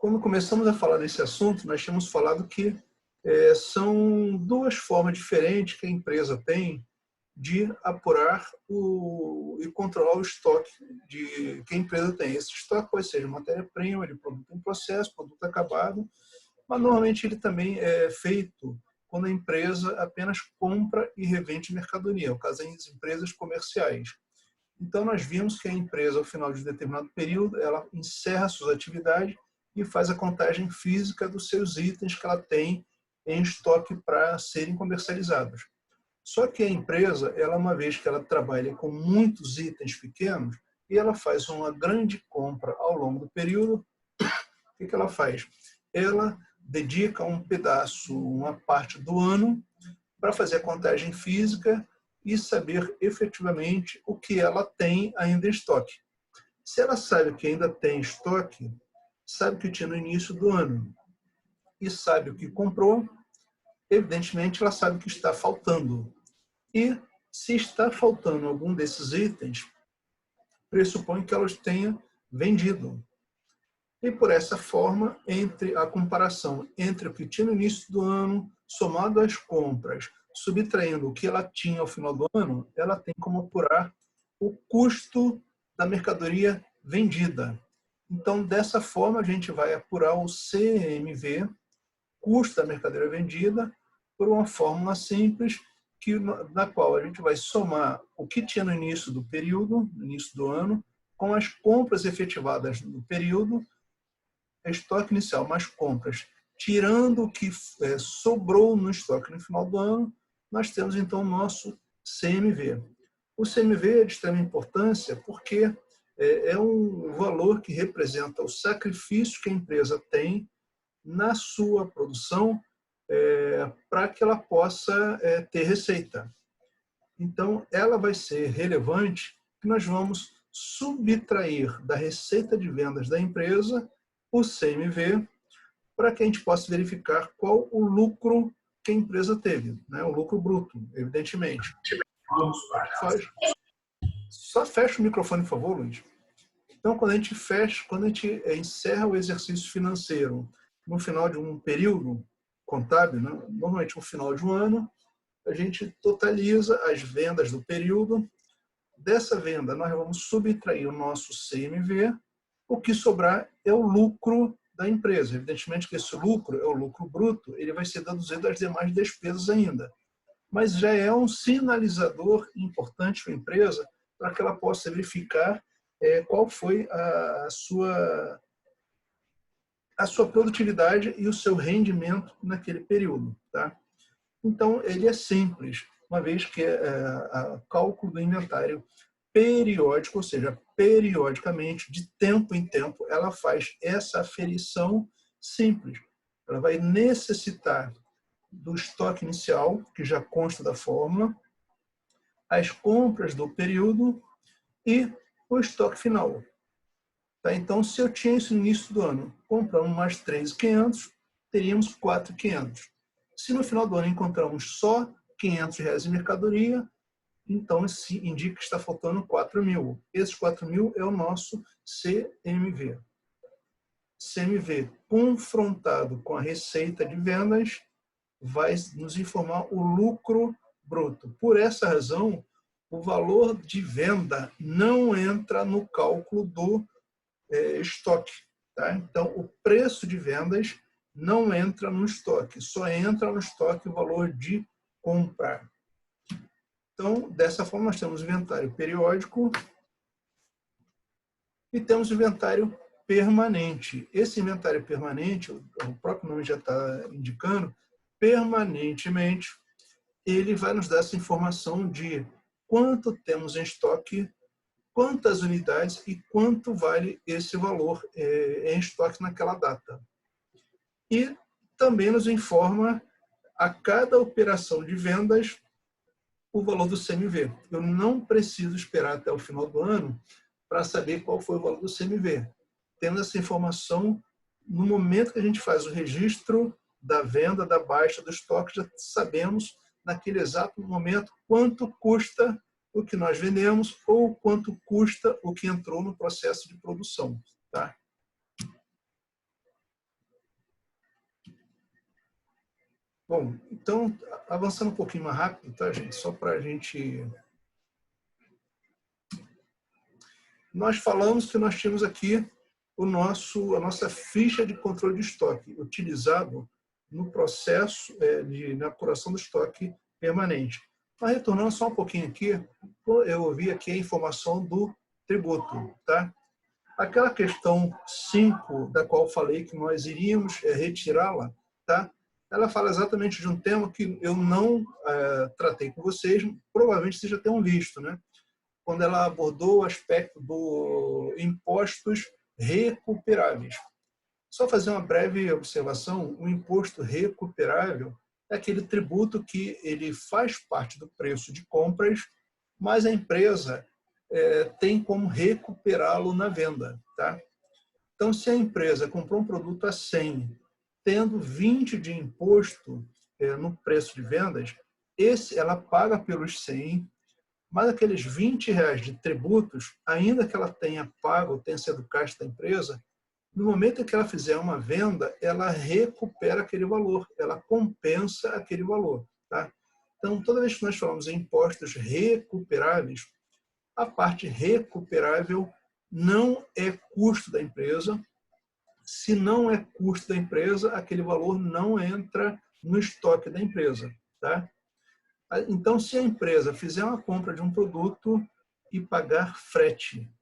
Quando começamos a falar desse assunto, nós tínhamos falado que são duas formas diferentes que a empresa tem de apurar e controlar o estoque que a empresa tem. Esse estoque pode ser de matéria-prima, de produto em processo, produto acabado, mas normalmente ele também é feito quando a empresa apenas compra e revende mercadoria, no caso das empresas comerciais. Então, nós vimos que a empresa, ao final de um determinado período, ela encerra suas atividades e faz a contagem física dos seus itens que ela tem em estoque para serem comercializados. Só que a empresa, ela, uma vez que ela trabalha com muitos itens pequenos, e ela faz uma grande compra ao longo do período, o que ela faz? Ela dedica um pedaço, uma parte do ano, para fazer a contagem física e saber efetivamente o que ela tem ainda em estoque. Se ela sabe que ainda tem estoque, sabe que tinha no início do ano e sabe o que comprou, evidentemente ela sabe o que está faltando. E se está faltando algum desses itens, pressupõe que ela os tenha vendido. E por essa forma, entre a comparação entre o que tinha no início do ano, somado às compras, subtraindo o que ela tinha ao final do ano, ela tem como apurar o custo da mercadoria vendida. Então, dessa forma, a gente vai apurar o CMV, custo da mercadoria vendida, por uma fórmula simples, na qual a gente vai somar o que tinha no início do período, no início do ano, com as compras efetivadas no período, estoque inicial mais compras, tirando o que sobrou no estoque no final do ano, nós temos então o nosso CMV. O CMV é de extrema importância porque é um valor que representa o sacrifício que a empresa tem na sua produção para que ela possa ter receita. Então, ela vai ser relevante que nós vamos subtrair da receita de vendas da empresa o CMV, para que a gente possa verificar qual o lucro que a empresa teve, né? O lucro bruto, evidentemente. Só fecha o microfone, por favor, Luiz. Então, quando a gente encerra o exercício financeiro no final de um período contábil, né? Normalmente no final de um ano, a gente totaliza as vendas do período. Dessa venda, nós vamos subtrair o nosso CMV, o que sobrar é o lucro da empresa. Evidentemente que esse lucro é o lucro bruto, ele vai ser deduzido das demais despesas ainda. Mas já é um sinalizador importante para a empresa para que ela possa verificar qual foi a sua produtividade e o seu rendimento naquele período. Tá? Então, ele é simples, uma vez que o cálculo do inventário periódico, ou seja, periodicamente, de tempo em tempo, ela faz essa aferição simples. Ela vai necessitar do estoque inicial, que já consta da fórmula, as compras do período e o estoque final. Tá? Então, se eu tinha isso no início do ano, compramos mais 3.500, teríamos 4.500. Se no final do ano encontramos só R$500 em mercadoria, então isso indica que está faltando 4.000. Esses 4.000 é o nosso CMV. CMV confrontado com a receita de vendas vai nos informar o lucro bruto. Por essa razão, o valor de venda não entra no cálculo do estoque. Tá? Então, o preço de vendas não entra no estoque, só entra no estoque o valor de compra. Então, dessa forma, nós temos inventário periódico e temos inventário permanente. Esse inventário permanente, o próprio nome já está indicando, permanentemente, ele vai nos dar essa informação de quanto temos em estoque, quantas unidades e quanto vale esse valor em estoque naquela data. E também nos informa a cada operação de vendas o valor do CMV. Eu não preciso esperar até o final do ano para saber qual foi o valor do CMV. Temos essa informação no momento que a gente faz o registro da venda, da baixa do estoque, já sabemos naquele exato momento quanto custa o que nós vendemos ou quanto custa o que entrou no processo de produção. Tá? Bom, então, avançando um pouquinho mais rápido, tá, gente? Só para a gente... Nós falamos que nós tínhamos aqui a nossa ficha de controle de estoque, utilizado no processo na apuração do estoque permanente. Mas retornando só um pouquinho aqui, eu ouvi aqui a informação do tributo, tá? Aquela questão 5, da qual falei que nós iríamos retirá-la, tá? Ela fala exatamente de um tema que eu não tratei com vocês, provavelmente vocês já tenham visto, né? Quando ela abordou o aspecto dos impostos recuperáveis. Só fazer uma breve observação, o imposto recuperável é aquele tributo que ele faz parte do preço de compras, mas a empresa tem como recuperá-lo na venda. Tá? Então, se a empresa comprou um produto a 100, tendo 20 de imposto no preço de vendas, ela paga pelos 100, mas aqueles R$ 20 de tributos, ainda que ela tenha pago ou tenha sido caixa da empresa, no momento em que ela fizer uma venda, ela recupera aquele valor, ela compensa aquele valor. Tá? Então, toda vez que nós falamos em impostos recuperáveis, a parte recuperável não é custo da empresa. Se não é custo da empresa, aquele valor não entra no estoque da empresa. Tá? Então, se a empresa fizer uma compra de um produto e pagar frete,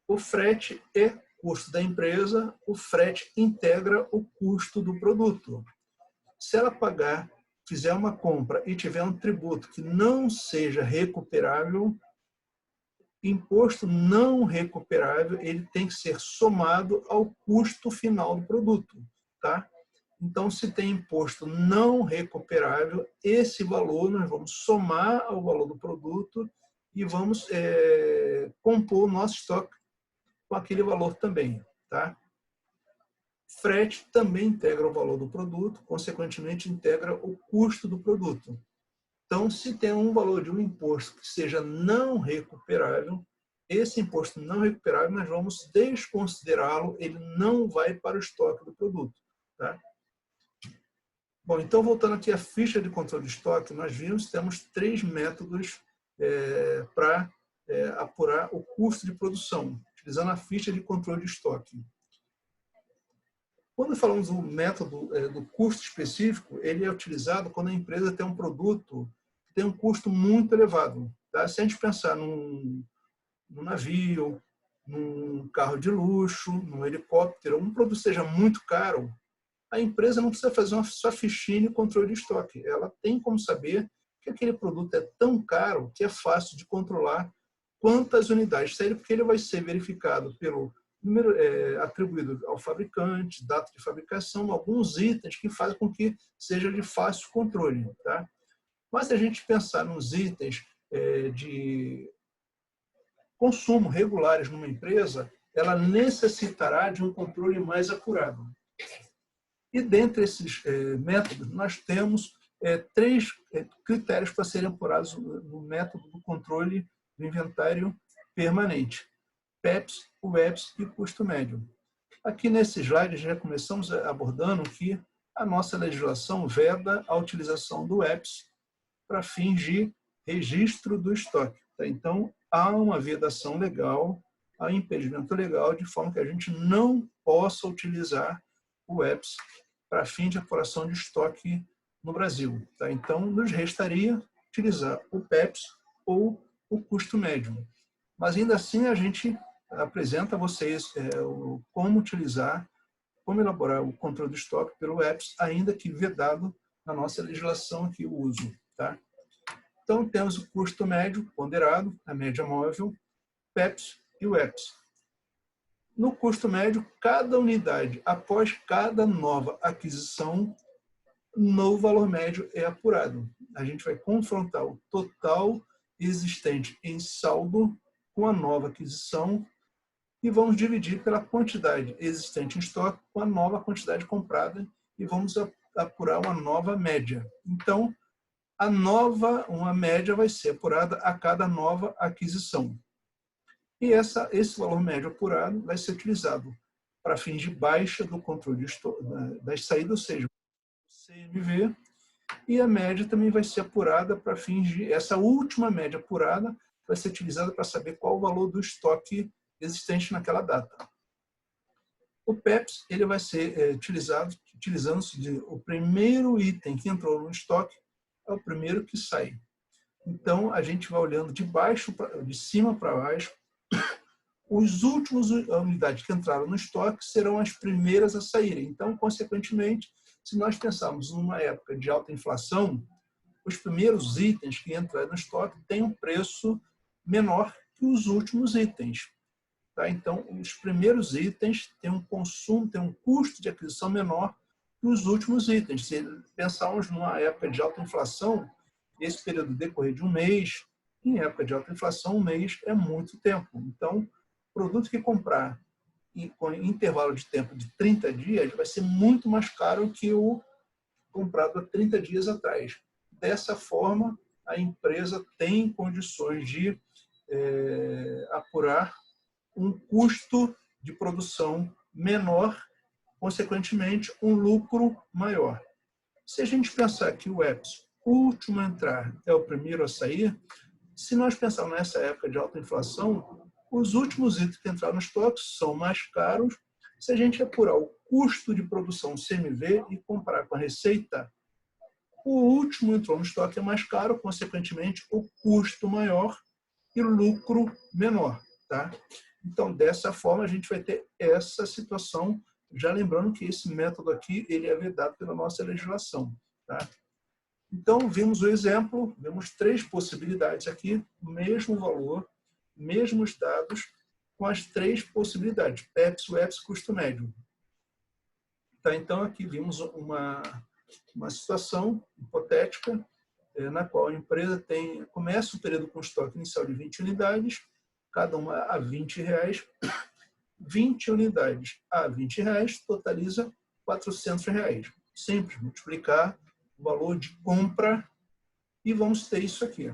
o frete é custo da empresa, o frete integra o custo do produto. Se ela fizer uma compra e tiver um tributo que não seja recuperável, imposto não recuperável, ele tem que ser somado ao custo final do produto, tá? Então, se tem imposto não recuperável, esse valor nós vamos somar ao valor do produto e vamos compor o nosso estoque com aquele valor também. Tá? Frete também integra o valor do produto, consequentemente integra o custo do produto. Então, se tem um valor de um imposto que seja não recuperável, esse imposto não recuperável nós vamos desconsiderá-lo, ele não vai para o estoque do produto. Tá? Bom, então, voltando aqui à ficha de controle de estoque, nós vimos que temos 3 métodos para apurar o custo de produção, utilizando a ficha de controle de estoque. Quando falamos do método do custo específico, ele é utilizado quando a empresa tem um produto que tem um custo muito elevado. Tá? Se a gente pensar num navio, num carro de luxo, num helicóptero, um produto seja muito caro, a empresa não precisa fazer uma só fichinha de controle de estoque. Ela tem como saber que aquele produto é tão caro que é fácil de controlar quantas unidades saíram, porque ele vai ser verificado pelo número atribuído ao fabricante, data de fabricação, alguns itens que fazem com que seja de fácil controle. Tá? Mas se a gente pensar nos itens de consumo regulares numa empresa, ela necessitará de um controle mais apurado. E dentre esses métodos, nós temos 3 critérios para serem apurados no método do controle do inventário permanente: PEPs, UEPs e custo médio. Aqui nesse slide, já começamos abordando que a nossa legislação veda a utilização do UEPs para fins de registro do estoque. Tá? Então, há uma vedação legal, há impedimento legal, de forma que a gente não possa utilizar o UEPs para fim de apuração de estoque no Brasil. Tá? Então, nos restaria utilizar o PEPs ou o custo médio. Mas, ainda assim, a gente apresenta a vocês como utilizar, como elaborar o controle do estoque pelo UEPs, ainda que vedado na nossa legislação aqui o uso. Tá? Então, temos o custo médio ponderado, a média móvel, PEPs e UEPs. No custo médio, cada unidade, após cada nova aquisição, no valor médio é apurado. A gente vai confrontar o total existente em saldo com a nova aquisição e vamos dividir pela quantidade existente em estoque com a nova quantidade comprada e vamos apurar uma nova média. Então, uma média vai ser apurada a cada nova aquisição. E esse valor médio apurado vai ser utilizado para fins de baixa do controle das saídas, ou seja, o CMV, E a média também vai ser apurada para fins de... Essa última média apurada vai ser utilizada para saber qual o valor do estoque existente naquela data. O PEPS ele vai ser utilizado utilizando-se o primeiro item que entrou no estoque é o primeiro que sai. Então, a gente vai olhando de cima para baixo. Os últimos unidades que entraram no estoque serão as primeiras a saírem. Então, consequentemente, se nós pensarmos numa época de alta inflação, os primeiros itens que entrarem no estoque têm um preço menor que os últimos itens. Tá? Então, os primeiros itens têm um consumo, têm um custo de aquisição menor que os últimos itens. Se pensarmos numa época de alta inflação, esse período decorrer de um mês, em época de alta inflação, um mês é muito tempo. Então, produto que comprar com intervalo de tempo de 30 dias vai ser muito mais caro que o comprado há 30 dias atrás. Dessa forma, a empresa tem condições de apurar um custo de produção menor, consequentemente, um lucro maior. Se a gente pensar que o EPS, o último a entrar, é o primeiro a sair, se nós pensarmos nessa época de alta inflação, os últimos itens que entraram no estoque são mais caros. Se a gente apurar o custo de produção CMV e comparar com a receita, o último entrou no estoque é mais caro, consequentemente, o custo maior e o lucro menor. Tá? Então, dessa forma, a gente vai ter essa situação, já lembrando que esse método aqui ele é vedado pela nossa legislação. Tá? Então, vimos o exemplo, vemos 3 possibilidades aqui, mesmo valor, mesmos dados, com as 3 possibilidades, PEPS, WEPS, custo médio. Tá, então, aqui vimos uma situação hipotética, na qual a empresa começa o período com estoque inicial de 20 unidades, cada uma a R$20, 20 unidades a R$20, totaliza R$400. Simples, multiplicar o valor de compra e vamos ter isso aqui.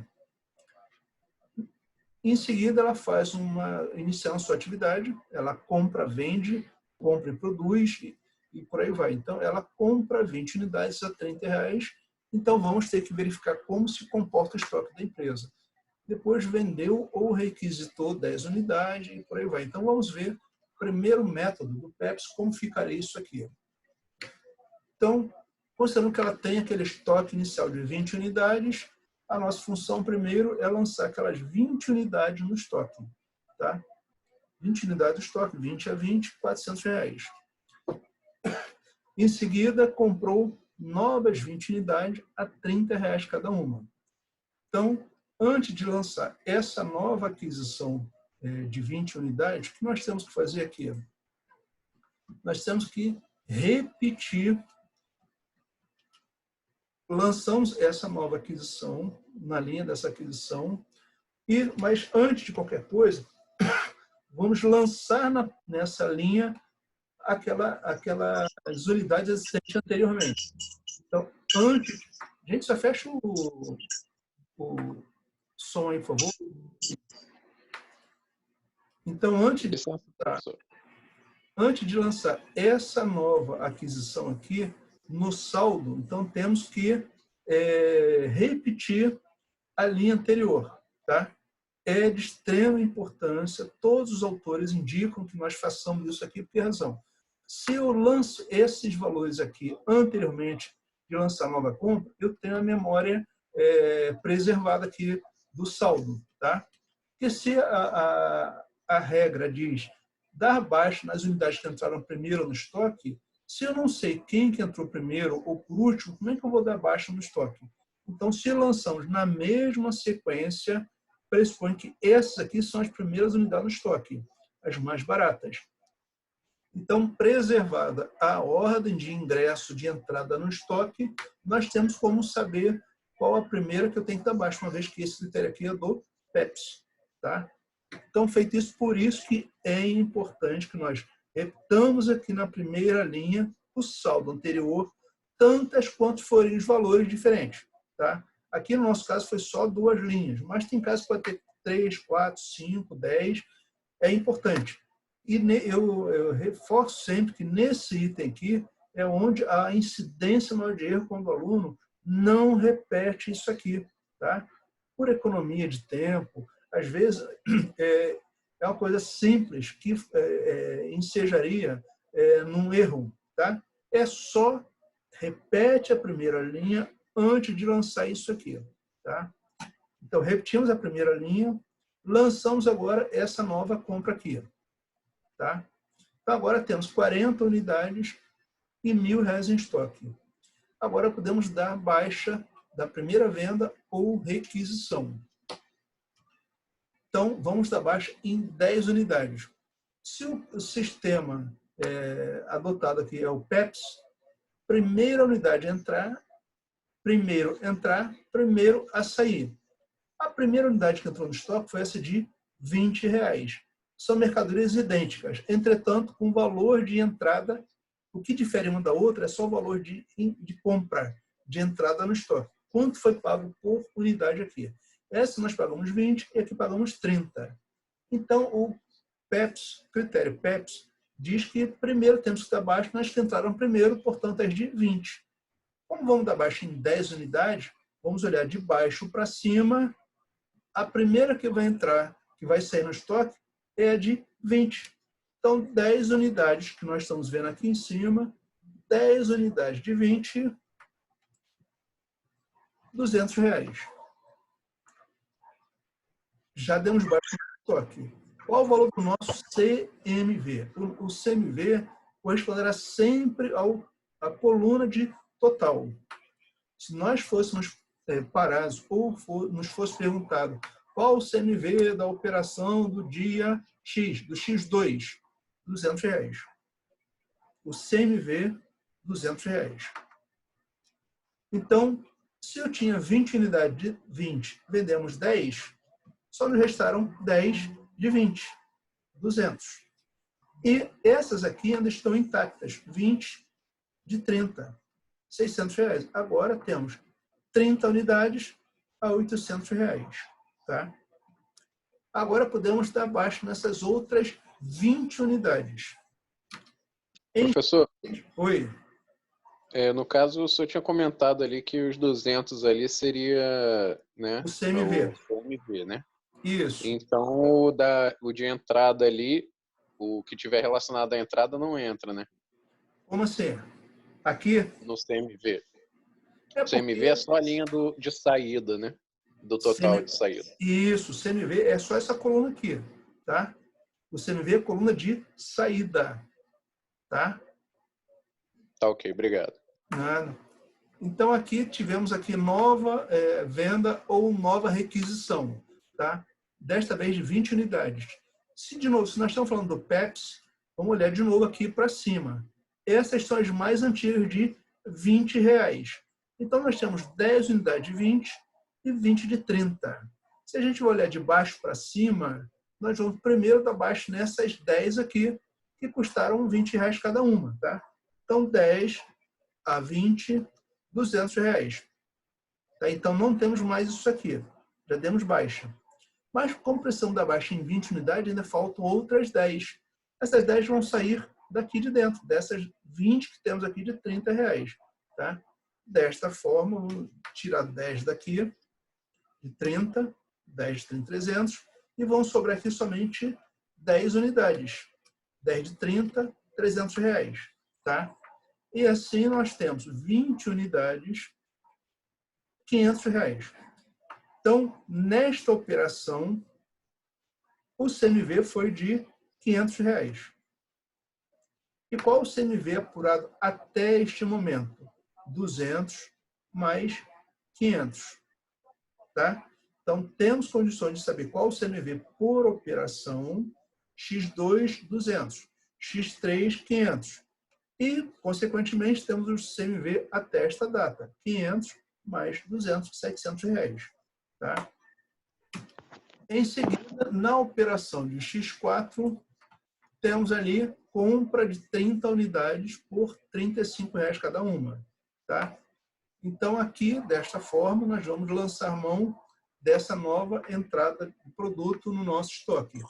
Em seguida, ela faz iniciar a sua atividade, ela compra, vende, compra e produz e por aí vai. Então, ela compra 20 unidades a R$30, então vamos ter que verificar como se comporta o estoque da empresa. Depois vendeu ou requisitou 10 unidades e por aí vai. Então, vamos ver o primeiro método do PEPS, como ficaria isso aqui. Então, considerando que ela tem aquele estoque inicial de 20 unidades, a nossa função primeiro é lançar aquelas 20 unidades no estoque. Tá? 20 unidades do estoque, 20 a 20, R$400. Em seguida, comprou novas 20 unidades a R$30 cada uma. Então, antes de lançar essa nova aquisição de 20 unidades, o que nós temos que fazer aqui? Nós temos que repetir. Lançamos essa nova aquisição, na linha dessa aquisição, mas antes de qualquer coisa, vamos lançar nessa linha aquelas unidades existentes anteriormente. Então, antes... Gente, só fecha o som aí, por favor. Então, antes de lançar essa nova aquisição aqui, no saldo, então temos que repetir a linha anterior. Tá? É de extrema importância, todos os autores indicam que nós façamos isso aqui por que razão? Se eu lanço esses valores aqui anteriormente de lançar a nova compra, eu tenho a memória preservada aqui do saldo. Tá? Porque se a regra diz dar baixa nas unidades que entraram primeiro no estoque, se eu não sei quem que entrou primeiro ou por último, como é que eu vou dar baixa no estoque? Então, se lançamos na mesma sequência, pressupõe que essas aqui são as primeiras unidades no estoque, as mais baratas. Então, preservada a ordem de ingresso de entrada no estoque, nós temos como saber qual a primeira que eu tenho que dar baixa, uma vez que esse critério aqui é do PEPS. Tá? Então, feito isso, por isso que é importante que nós repitamos aqui na primeira linha o saldo anterior, tantas quanto forem os valores diferentes. Tá? Aqui, no nosso caso, foi só 2 linhas, mas tem casos que pode ter 3, 4, 5, 10. É importante. E eu reforço sempre que nesse item aqui é onde a incidência maior de erro quando o aluno não repete isso aqui, tá? Por economia de tempo, às vezes é uma coisa simples que ensejaria num erro, tá? É só repete a primeira linha antes de lançar isso aqui, tá? Então, repetimos a primeira linha, lançamos agora essa nova compra aqui, tá? Então, agora temos 40 unidades e R$1.000 em estoque. Agora podemos dar baixa da primeira venda ou requisição. Então, vamos dar baixa em 10 unidades. Se o sistema adotado aqui é o PEPS, primeira unidade a entrar, primeiro a sair. A primeira unidade que entrou no estoque foi essa de R$20. São mercadorias idênticas, entretanto, com valor de entrada, o que difere uma da outra é só o valor de compra, de entrada no estoque. Quanto foi pago por unidade aqui? Essa nós pagamos 20 e aqui pagamos 30. Então, o PEPS, critério PEPS, diz que primeiro temos que dar baixa nas que entraram primeiro, portanto, as de 20. Como vamos dar baixa em 10 unidades, vamos olhar de baixo para cima. A primeira que vai entrar, que vai sair no estoque, é a de 20. Então, 10 unidades que nós estamos vendo aqui em cima, 10 unidades de 20, R$200. Já demos baixa no estoque. Qual o valor do nosso CMV? O CMV corresponderá sempre à coluna de total. Se nós fôssemos parados ou nos fosse perguntado qual o CMV da operação do dia X, do X2, R$200. O CMV, R$200. Então, se eu tinha 20 unidades de 20, vendemos 10, só nos restaram 10 de 20, 200. E essas aqui ainda estão intactas, 20 de 30, R$600. Agora temos 30 unidades a R$800. Tá? Agora podemos dar baixa nessas outras 20 unidades. Professor, Oi. no caso, o senhor tinha comentado ali que os 200 ali seria, né, O CMV. o CMV, né? Isso. Então, o de entrada ali, o que tiver relacionado à entrada não entra, né? Como assim? Aqui? No CMV. É O CMV é só a linha de saída, né? Do total de saída. Isso, o CMV é só essa coluna aqui, tá? O CMV é a coluna de saída, tá? Tá ok, obrigado. Nada. Então, aqui tivemos aqui nova venda ou nova requisição, tá? Desta vez de 20 unidades. Se nós estamos falando do PEPS, vamos olhar de novo aqui para cima. Essas são as mais antigas de R$20. Então, nós temos 10 unidades de 20 e 20 de 30. Se a gente olhar de baixo para cima, nós vamos primeiro dar baixo nessas 10 aqui, que custaram R$20 cada uma, tá? Então, 10 a 20, R$200. Tá? Então, não temos mais isso aqui. Já demos baixa. Mas, como precisamos dar baixa em 20 unidades, ainda faltam outras 10. Essas 10 vão sair daqui de dentro, dessas 20 que temos aqui de R$30. Tá? Desta forma, vamos tirar 10 daqui, de 30, 10 de 30, 300, e vão sobrar aqui somente 10 unidades. 10 de 30, R$300. Tá? E assim nós temos 20 unidades, R$500. Então, nesta operação, o CMV foi de R$500. E qual o CMV apurado até este momento? 200 mais 500. Tá? Então, temos condições de saber qual o CMV por operação, X2, 200, X3, 500. E, consequentemente, temos o CMV até esta data, 500 mais 200, R$700. Tá? Em seguida, na operação de X4, temos ali compra de 30 unidades por R$35 cada uma. Tá? Então, aqui, desta forma, nós vamos lançar mão dessa nova entrada de produto no nosso estoque.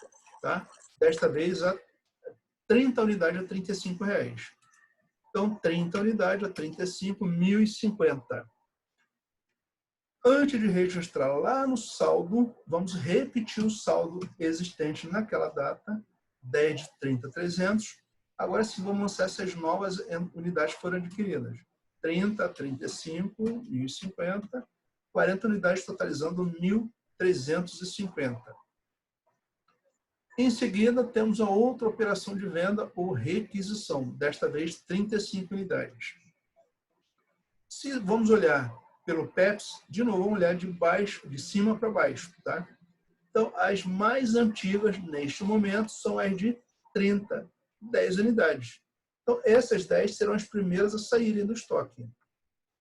Tá? Desta vez, a 30 unidades a R$35. Então, 30 unidades a 35, 1.050. Antes de registrar lá no saldo, vamos repetir o saldo existente naquela data, 10 de 30.300. Agora sim, vamos lançar essas novas unidades que foram adquiridas. 30, 35, 1.050, 40 unidades totalizando 1.350. Em seguida, temos a outra operação de venda ou requisição, desta vez 35 unidades. Se vamos olhar pelo PEPS, de novo, vamos olhar de cima para baixo. Tá? Então, as mais antigas, neste momento, são as de 30, 10 unidades. Então, essas 10 serão as primeiras a saírem do estoque.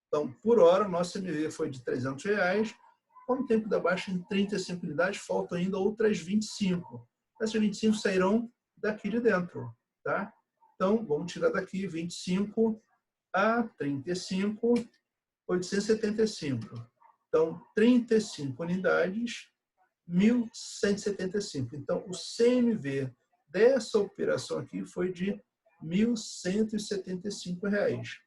Então, por hora, nosso MV foi de R$300. Com o tempo da baixa em 35 unidades, faltam ainda outras 25. Essas 25 sairão daqui de dentro. Tá? Então, vamos tirar daqui 25 a 35, 875. Então, 35 unidades, 1.175. Então, o CMV dessa operação aqui foi de R$ 1.175.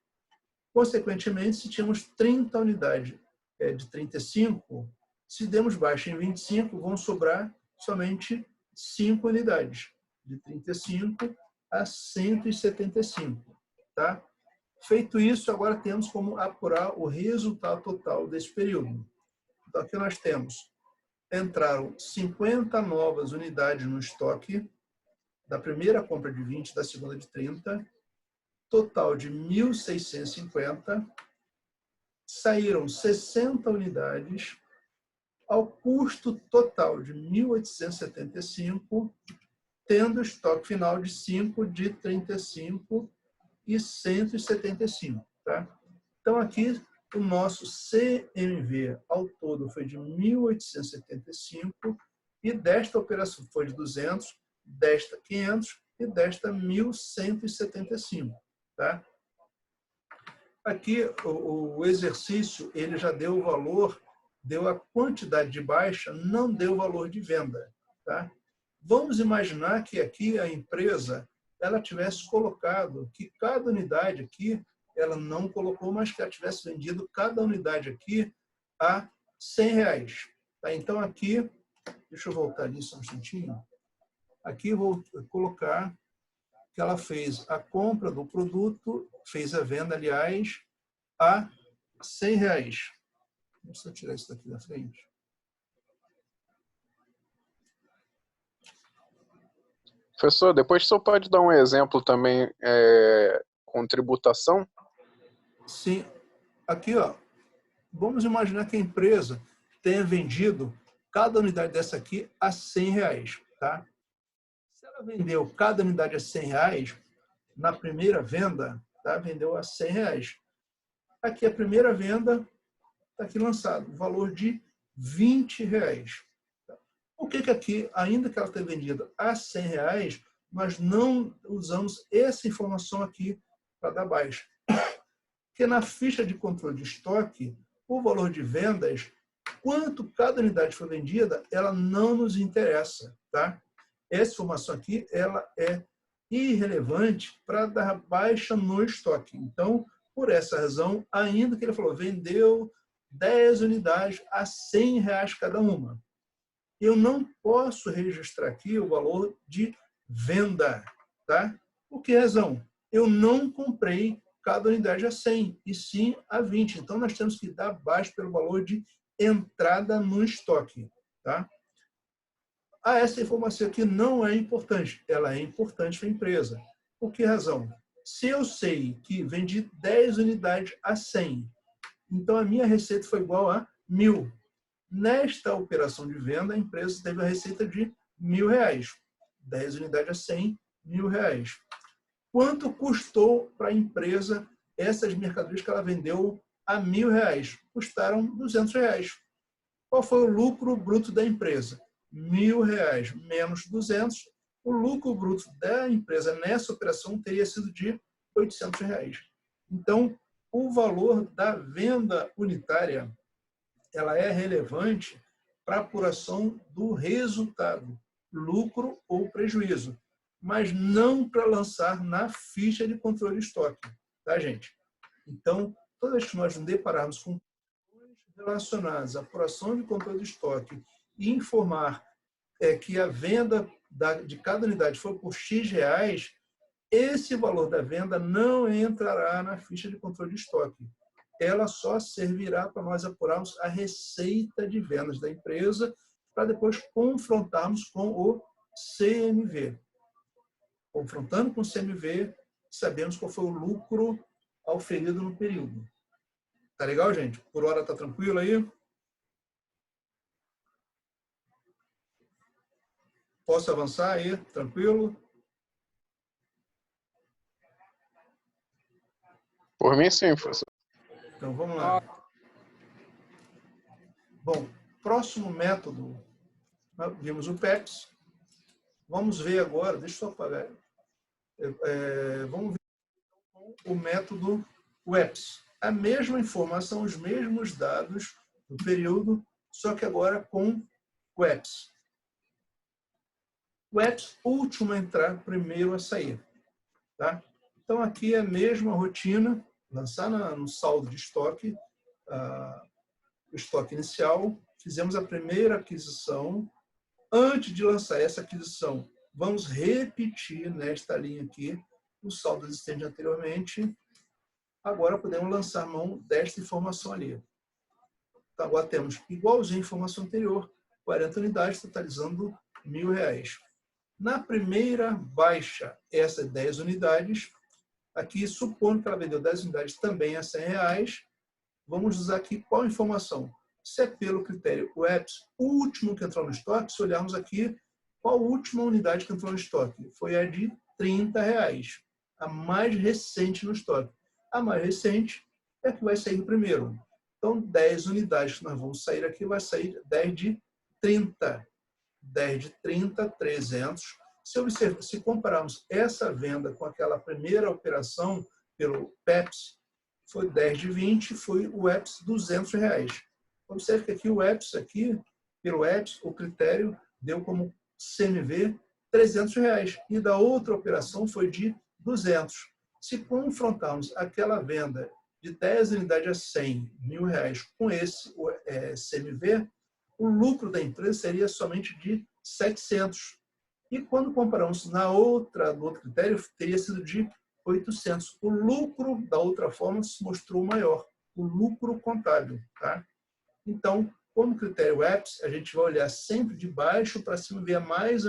Consequentemente, se tínhamos 30 unidades de 35, se demos baixa em 25, vão sobrar somente 5 unidades, de 35 a 175. Tá? Feito isso, agora temos como apurar o resultado total desse período. Então, aqui nós temos, entraram 50 novas unidades no estoque, da primeira compra de 20, da segunda de 30, total de 1.650, saíram 60 unidades, ao custo total de 1.875, tendo estoque final de 5 de 35 e 175. Tá? Então, aqui, o nosso CMV ao todo foi de 1.875 e desta operação foi de 200, desta 500 e desta 1.175. Tá? Aqui, o exercício ele já deu o valor, deu a quantidade de baixa, não deu o valor de venda. Tá? Vamos imaginar que aqui a empresa ela tivesse colocado que cada unidade aqui, ela não colocou, mas que ela tivesse vendido cada unidade aqui a R$100. Tá? Então, aqui, deixa eu voltar nisso um instantinho. Aqui eu vou colocar que ela fez a compra do produto, fez a venda, aliás, a R$100. Deixa eu tirar isso daqui da frente. Professor, depois o senhor pode dar um exemplo também com tributação? Sim. Aqui, ó, vamos imaginar que a empresa tenha vendido cada unidade dessa aqui a R$100. Tá? Se ela vendeu cada unidade a R$100, na primeira venda, tá? Vendeu a R$100. Aqui a primeira venda está aqui lançado, o valor de R$20. Por que aqui, ainda que ela tenha vendido a R$100, nós não usamos essa informação aqui para dar baixa? Porque na ficha de controle de estoque, o valor de vendas, quanto cada unidade foi vendida, ela não nos interessa. Tá? Essa informação aqui ela é irrelevante para dar baixa no estoque. Então, por essa razão, ainda que ele falou, vendeu 10 unidades a R$100 cada uma, eu não posso registrar aqui o valor de venda. Tá? Por que razão? Eu não comprei cada unidade a 100, e sim a 20. Então, nós temos que dar baixa pelo valor de entrada no estoque. Tá? Essa informação aqui não é importante. Ela é importante para a empresa. Por que razão? Se eu sei que vendi 10 unidades a 100, então a minha receita foi igual a 1.000. Nesta operação de venda, a empresa teve a receita de R$1.000. 10 unidades a 100, R$1.000. Quanto custou para a empresa essas mercadorias que ela vendeu a R$1.000? Custaram R$200. Qual foi o lucro bruto da empresa? R$1.000 menos 200. O lucro bruto da empresa nessa operação teria sido de R$800. Então, o valor da venda unitária ela é relevante para a apuração do resultado, lucro ou prejuízo, mas não para lançar na ficha de controle de estoque, tá, gente? Então, toda vez que nós nos depararmos com relacionados à apuração de controle de estoque e informar que a venda de cada unidade for por X reais, esse valor da venda não entrará na ficha de controle de estoque. Ela só servirá para nós apurarmos a receita de vendas da empresa para depois confrontarmos com o CMV. Confrontando com o CMV, sabemos qual foi o lucro auferido no período. Tá legal, gente? Por hora tá tranquilo aí? Posso avançar aí? Tranquilo? Por mim, sim, professor. Então, vamos lá. Bom, próximo método, vimos o PEPS. Vamos ver agora, deixa eu só apagar. Vamos ver o método WEPS. A mesma informação, os mesmos dados do período, só que agora com WEPS. WEPS, último a entrar, primeiro a sair. Tá? Então, aqui é a mesma rotina, lançar no saldo de estoque, o estoque inicial, fizemos a primeira aquisição. Antes de lançar essa aquisição, vamos repetir nesta linha aqui o saldo existente anteriormente. Agora podemos lançar mão desta informação ali. Então, agora temos igualzinho a informação anterior, 40 unidades, totalizando R$1.000. Na primeira baixa, essas 10 unidades, aqui, supondo que ela vendeu 10 unidades também a R$100, vamos usar aqui qual informação? Se é pelo critério WEPS, o último que entrou no estoque, se olharmos aqui, qual a última unidade que entrou no estoque? Foi a de R$30, a mais recente no estoque. A mais recente é a que vai sair primeiro. Então, 10 unidades que nós vamos sair aqui, vai sair 10 de 30. 10 de 30, 300. Se compararmos essa venda com aquela primeira operação pelo PEPS, foi 10 de 20, foi o EPS R$200. Observe que aqui o EPS, pelo EPS, o critério deu como CMV R$300. E da outra operação foi de 200. Se confrontarmos aquela venda de 10 unidades a R$100.000 com esse CMV, o lucro da empresa seria somente de 700. E quando comparamos no outro critério, teria sido de 800. O lucro da outra forma se mostrou maior, o lucro contábil. Tá? Então, como critério EPS, a gente vai olhar sempre de baixo para cima, ver a mais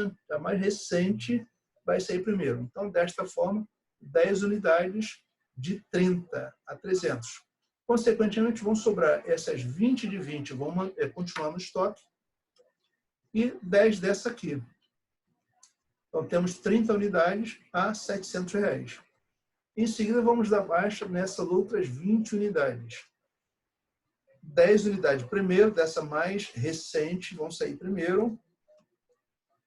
recente vai sair primeiro. Então, desta forma, 10 unidades de 30 a 300. Consequentemente, vão sobrar essas 20 de 20, vão continuar no estoque, e 10 dessa aqui. Então, temos 30 unidades a R$700. Em seguida, vamos dar baixa nessas outras 20 unidades. 10 unidades primeiro, dessa mais recente, vão sair primeiro.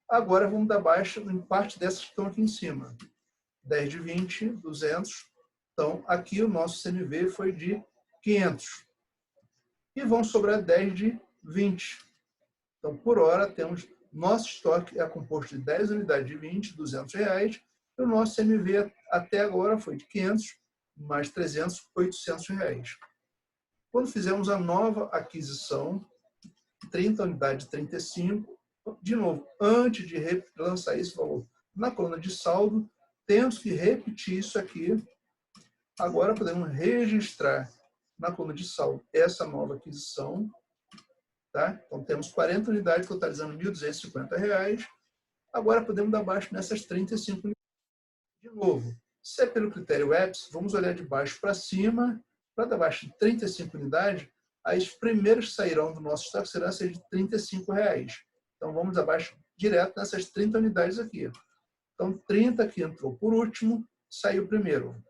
Agora, vamos dar baixa em parte dessas que estão aqui em cima. 10 de 20, 200. Então, aqui o nosso CMV foi de 500. E vão sobrar 10 de 20. Então, por hora, temos nosso estoque é composto de 10 unidades de 20, R$200. E o nosso CMV até agora foi de 500, mais 300, R$800. Quando fizemos a nova aquisição, 30 unidades de 35, de novo, antes de lançar esse valor na coluna de saldo, temos que repetir isso aqui. Agora podemos registrar na coluna de saldo essa nova aquisição. Tá? Então, temos 40 unidades totalizando R$1.250. Agora podemos dar baixo nessas 35 unidades. De novo, se é pelo critério EPS, vamos olhar de baixo para cima. Para dar baixo de 35 unidades, as primeiras que sairão do nosso estoque serão essas de R$35. Então, vamos abaixo direto nessas 30 unidades aqui. Então, 30 que entrou por último, saiu primeiro.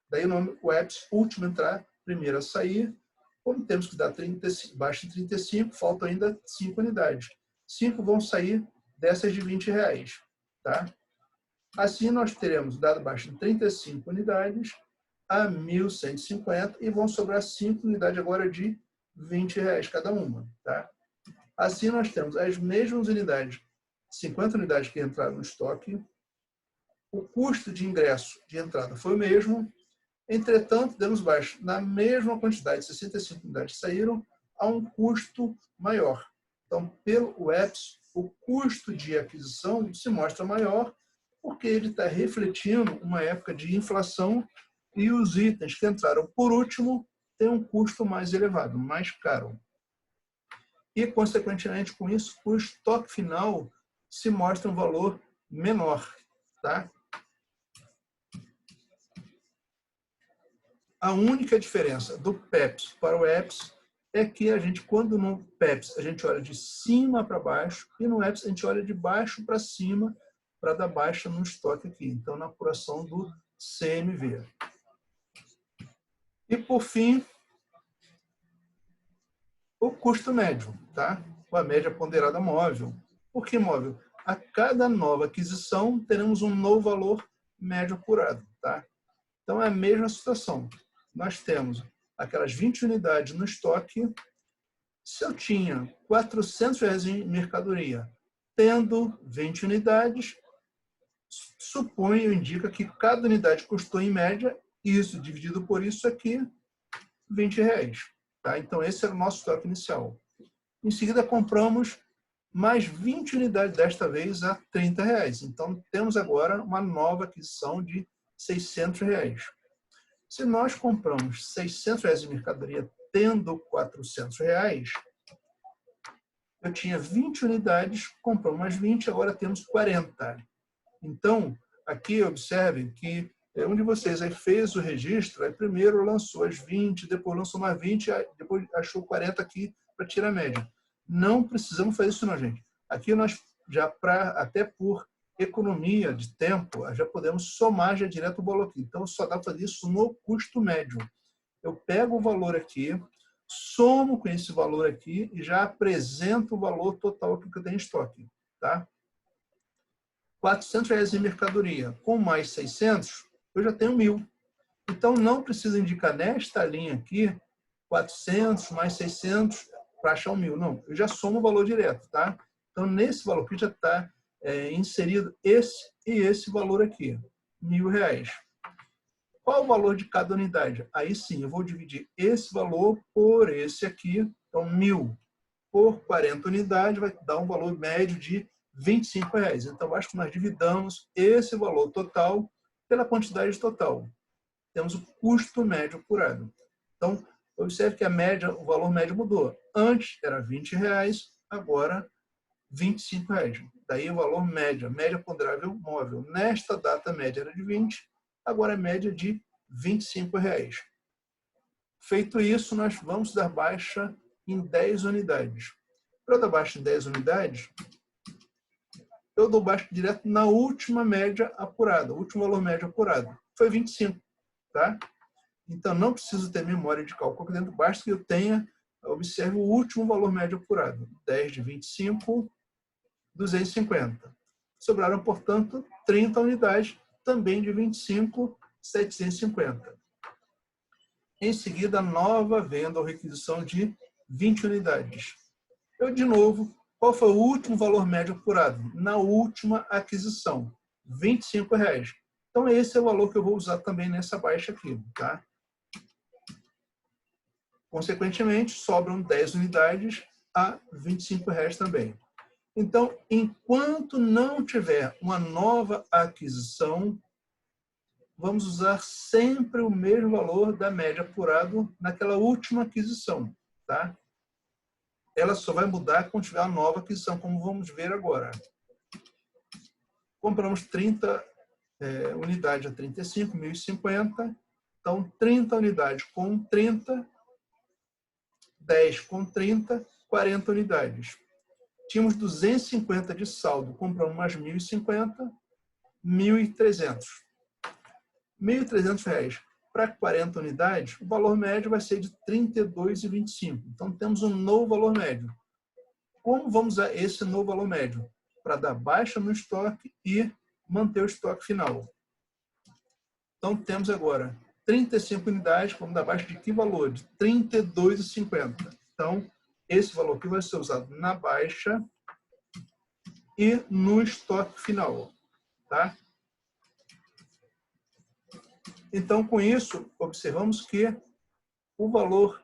Daí o nome EPS, último a entrar, primeiro a sair. Como temos que dar baixo de 35, faltam ainda 5 unidades. 5 vão sair dessas de R$20. Tá? Assim, nós teremos dado baixo de 35 unidades a 1.150 e vão sobrar 5 unidades agora de R$20 cada uma. Tá? Assim, nós temos as mesmas unidades, 50 unidades que entraram no estoque. O custo de ingresso de entrada foi o mesmo. Entretanto, demos baixo na mesma quantidade, 65 unidades saíram, a um custo maior. Então, pelo EPS, o custo de aquisição se mostra maior porque ele está refletindo uma época de inflação e os itens que entraram por último têm um custo mais elevado, mais caro. E, consequentemente, com isso, o estoque final se mostra um valor menor. Tá? A única diferença do PEPS para o EPS é que a gente, quando no PEPS, a gente olha de cima para baixo e no EPS a gente olha de baixo para cima para dar baixa no estoque aqui. Então, na apuração do CMV. E, por fim, o custo médio, tá? A média ponderada móvel. Por que móvel? A cada nova aquisição, teremos um novo valor médio apurado, tá? Então, é a mesma situação. Nós temos aquelas 20 unidades no estoque. Se eu tinha R$400 em mercadoria, tendo 20 unidades, suponho, indica que cada unidade custou, em média, isso dividido por isso aqui, R$20. Tá? Então, esse era o nosso estoque inicial. Em seguida, compramos mais 20 unidades, desta vez a R$30. Então, temos agora uma nova aquisição de R$600. Se nós compramos R$600 em mercadoria tendo R$400, eu tinha 20 unidades, compramos mais 20, agora temos 40. Então, aqui observem que um de vocês aí fez o registro, aí primeiro lançou as 20, depois lançou mais 20, depois achou 40 aqui para tirar a média. Não precisamos fazer isso não, gente. Aqui nós já, até por economia de tempo, já podemos somar já direto o valor aqui. Então, só dá para fazer isso no custo médio. Eu pego o valor aqui, somo com esse valor aqui e já apresento o valor total aqui que eu tenho em estoque. Tá? R$400 em mercadoria, com mais 600, eu já tenho 1.000. Então, não precisa indicar nesta linha aqui 400 mais 600 para achar 1.000. Não, eu já somo o valor direto. Tá? Então, nesse valor aqui já está inserido esse e esse valor aqui, R$1.000. Qual o valor de cada unidade? Aí sim, eu vou dividir esse valor por esse aqui. Então, 1.000 por 40 unidades vai dar um valor médio de R$25. Então, acho que nós dividamos esse valor total pela quantidade total. Temos o custo médio apurado. Então, observe que a média, o valor médio mudou. Antes era R$20, agora R$25. Daí o valor médio, média ponderável móvel. Nesta data, a média era de 20, agora é média de R$25. Feito isso, nós vamos dar baixa em 10 unidades. Para eu dar baixa em 10 unidades, eu dou baixa direto na última média apurada, o último valor médio apurado. Foi 25. Tá? Então, não preciso ter memória de cálculo dentro, basta que eu tenha, observe o último valor médio apurado. 10 de 25, 250. Sobraram, portanto, 30 unidades, também de 25, 750. Em seguida, nova venda ou requisição de 20 unidades. Eu, de novo, qual foi o último valor médio apurado? Na última aquisição, R$25. Então, esse é o valor que eu vou usar também nessa baixa aqui. Tá? Consequentemente, sobram 10 unidades a R$25 também. Então, enquanto não tiver uma nova aquisição, vamos usar sempre o mesmo valor da média apurado naquela última aquisição. Tá? Ela só vai mudar quando tiver a nova aquisição, como vamos ver agora. Compramos 30 unidades a 35, 1.050. Então, 30 unidades com 30, 10 com 30, 40 unidades. Tínhamos 250 de saldo, compramos mais 1.050, 1.300. R$1.300 para 40 unidades, o valor médio vai ser de R$32,25. Então, temos um novo valor médio. Como vamos usar esse novo valor médio? Para dar baixa no estoque e manter o estoque final. Então, temos agora 35 unidades, vamos dar baixa de que valor? De R$32,50. Então, esse valor aqui vai ser usado na baixa e no estoque final. Tá? Então, com isso, observamos que o valor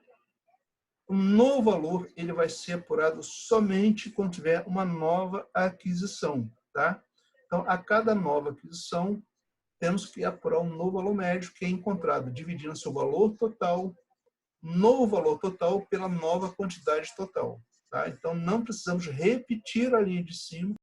O novo valor ele vai ser apurado somente quando tiver uma nova aquisição, tá? Então, a cada nova aquisição, temos que apurar um novo valor médio, que é encontrado dividindo seu valor total, novo valor total, pela nova quantidade total. Tá? Então, não precisamos repetir a linha de cima,